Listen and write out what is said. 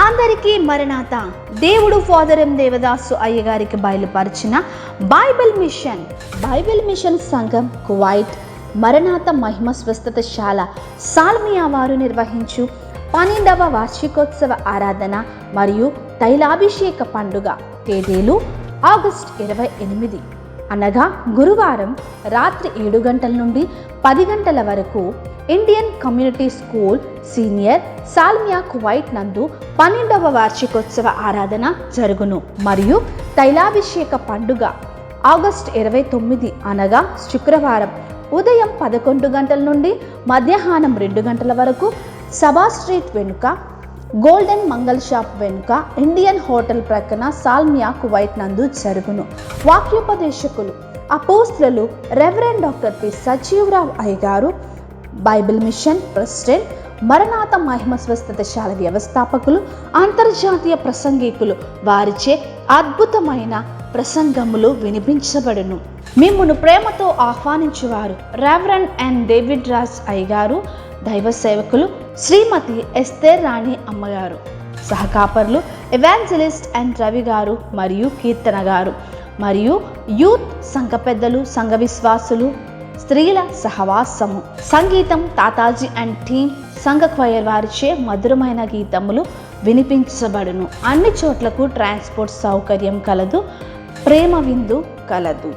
అందరికీ మరణాత దేవుడు ఫాదర్ ఎం దేవదాసు అయ్యగారికి బయలుపరిచిన బైబిల్ మిషన్ సంఘం కువైట్ మరణాత మహిమ స్వస్థతశాల సాల్మియా వారు నిర్వహించు 12వ వార్షికోత్సవ ఆరాధన మరియు తైలాభిషేక పండుగ తేదీలు ఆగస్టు 28 అనగా గురువారం రాత్రి 7 గంటల నుండి 10 గంటల వరకు Indian community school senior Salmiya Kuwait నందు 12వ వార్షికోత్సవ ఆరాధన జరుగును. మరియు తైలాభిషేక పండుగ ఆగస్టు 29 అనగా శుక్రవారం ఉదయం 11 గంటల నుండి మధ్యాహ్నం 2 గంటల వరకు సభా స్ట్రీట్ వెనుక గోల్డెన్ మంగళ షాప్ వెనుక ఇండియన్ హోటల్ ప్రక్కన సాల్మియా కువైట్ నందు జరుగును. వాక్యోపదేశకులు అపోస్తలులు రెవరెండ్ డాక్టర్ పి సజీవరావు అయ్యగారు, బైబిల్ మిషన్ ప్రెసిడెంట్, మరణాత మహిమ స్వస్థతశాల వ్యవస్థాపకులు, అంతర్జాతీయ ప్రసంగికులు వారిచే అద్భుతమైన ప్రసంగములు వినిపించబడును. మిమ్మును ప్రేమతో ఆహ్వానించువారు రెవరెండ్ ఎన్ డేవిడ్ రాజ్ అయ్యగారు, దైవ సేవకులు శ్రీమతి ఎస్తేర్ రాణి అమ్మగారు, సహకాపరులు ఎవాంజలిస్ట్ అండ్ రవి గారు మరియు కీర్తన గారు, మరియు యూత్ సంఘ పెద్దలు, సంఘ విశ్వాసులు, స్త్రీల సహవాసము, సంగీతం తాతాజీ అండ్ టీమ్ సంఘ క్వైర్ వారిచే మధురమైన గీతములు వినిపించబడును. అన్ని చోట్లకు ట్రాన్స్పోర్ట్ సౌకర్యం కలదు. ప్రేమ విందు కలదు.